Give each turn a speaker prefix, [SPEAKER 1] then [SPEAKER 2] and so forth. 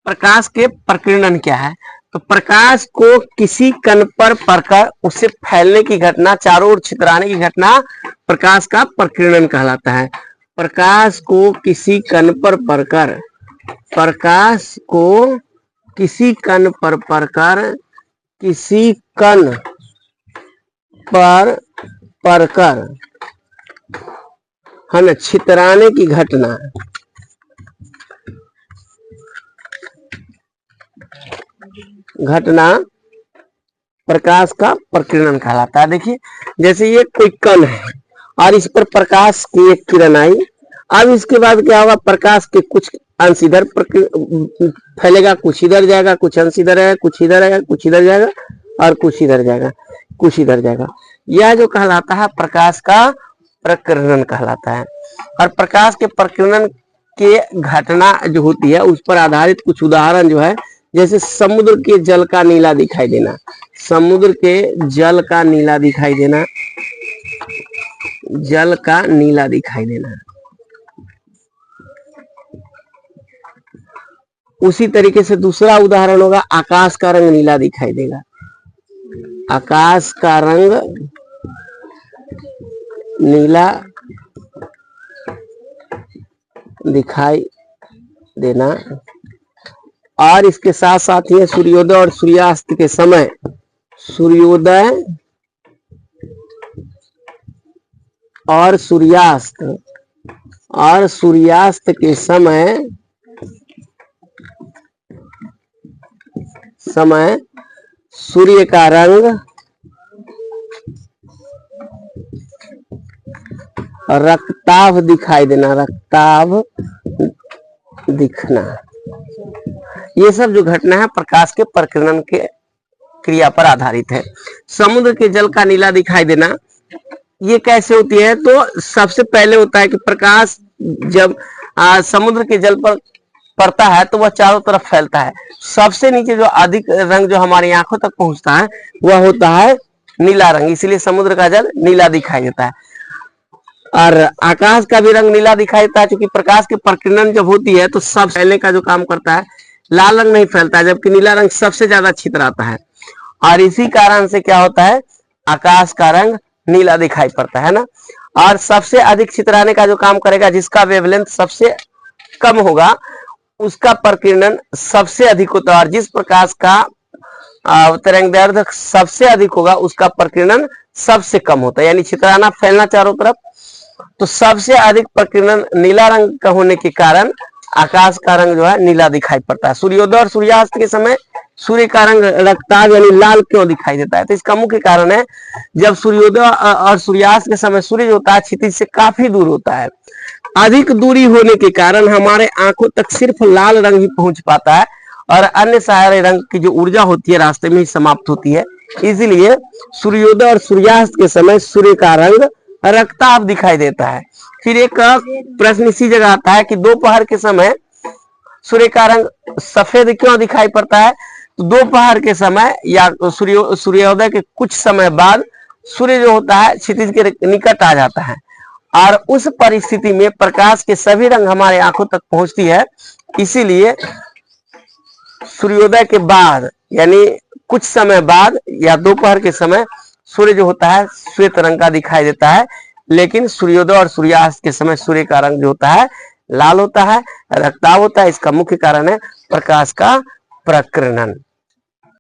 [SPEAKER 1] प्रकाश के प्रकीर्णन क्या है? तो प्रकाश को किसी कण पर पड़कर उसे फैलने की घटना, चारों ओर छितराने की घटना प्रकाश का प्रकीर्णन कहलाता है। प्रकाश को किसी कण पर पड़कर, प्रकाश को किसी कण पर पड़कर, किसी कण पर पड़कर है ना छितराने की घटना, प्रकाश का प्रकीर्णन कहलाता है। देखिए जैसे ये कोई कण है और इस पर प्रकाश की एक किरण आई, अब इसके बाद क्या होगा, प्रकाश के कुछ अंश इधर फैलेगा, कुछ इधर जाएगा, कुछ अंश इधर आएगा, कुछ इधर आएगा, कुछ इधर जाएगा और कुछ इधर जाएगा, कुछ इधर जाएगा। यह जो कहलाता है प्रकाश का प्रकीर्णन कहलाता है। और प्रकाश के प्रकीर्णन के घटना जो होती है उस पर आधारित कुछ उदाहरण जो है, जैसे समुद्र के जल का नीला दिखाई देना, समुद्र के जल का नीला दिखाई देना, जल का नीला दिखाई देना। उसी तरीके से दूसरा उदाहरण होगा, आकाश का रंग नीला दिखाई देगा, आकाश का रंग नीला दिखाई देना। और इसके साथ साथ ही सूर्योदय और सूर्यास्त के समय, सूर्योदय और सूर्यास्त के समय सूर्य का रंग रक्ताभ दिखाई देना, रक्ताभ दिखना। ये सब जो घटना है प्रकाश के प्रकीर्णन के क्रिया पर आधारित है। समुद्र के जल का नीला दिखाई देना ये कैसे होती है? तो सबसे पहले होता है कि प्रकाश जब समुद्र के जल पर पड़ता है तो वह चारों तरफ फैलता है। सबसे नीचे जो अधिक रंग जो हमारी आंखों तक पहुंचता है वह होता है नीला रंग, इसलिए समुद्र का जल नीला दिखाई देता है। और आकाश का भी रंग नीला दिखाई देता है, क्योंकि प्रकाश की प्रकीर्णन जब होती है तो सब फैलने का जो काम करता है, लाल रंग नहीं फैलता है, जबकि नीला रंग सबसे ज्यादा छितराता है। और इसी कारण से क्या होता है, आकाश का रंग नीला दिखाई पड़ता है ना। और सबसे अधिक छितराने का जो काम करेगा, जिसका वेवलेंथ सबसे कम होगा उसका प्रकीर्णन सबसे अधिक होता है। और जिस प्रकाश का तरंगदैर्ध्य सबसे अधिक होगा उसका प्रकीर्णन सबसे कम होता है, यानी छितराना फैलना चारों तरफ। तो सबसे अधिक प्रकीर्णन नीला रंग का होने के कारण आकाश का रंग जो है नीला दिखाई पड़ता है। सूर्योदय और सूर्यास्त के समय सूर्य का रंग रक्ताभ यानी लाल क्यों दिखाई देता है? तो इसका मुख्य कारण है, जब सूर्योदय और सूर्यास्त के समय सूर्य जो होता है क्षितिज से काफी दूर होता है, अधिक दूरी होने के कारण हमारे आंखों तक सिर्फ लाल रंग ही पहुंच पाता है और अन्य सारे रंग की जो ऊर्जा होती है रास्ते में ही समाप्त होती है। इसलिए सूर्योदय और सूर्यास्त के समय सूर्य का रंग रक्ताभ दिखाई देता है। फिर एक प्रश्न इसी जगह आता है कि दोपहर के समय सूर्य का रंग सफेद क्यों दिखाई पड़ता है? तो दोपहर के समय या सूर्योदय के कुछ समय बाद सूर्य जो होता है क्षितिज के निकट आ जाता है और उस परिस्थिति में प्रकाश के सभी रंग हमारे आंखों तक पहुंचती है। इसीलिए सूर्योदय के बाद यानी कुछ समय बाद या दोपहर के समय सूर्य जो होता है श्वेत रंग का दिखाई देता है, लेकिन सूर्योदय और सूर्यास्त के समय सूर्य का रंग जो होता है लाल होता है, रक्ताभ होता है। इसका मुख्य कारण है प्रकाश का प्रकीर्णन।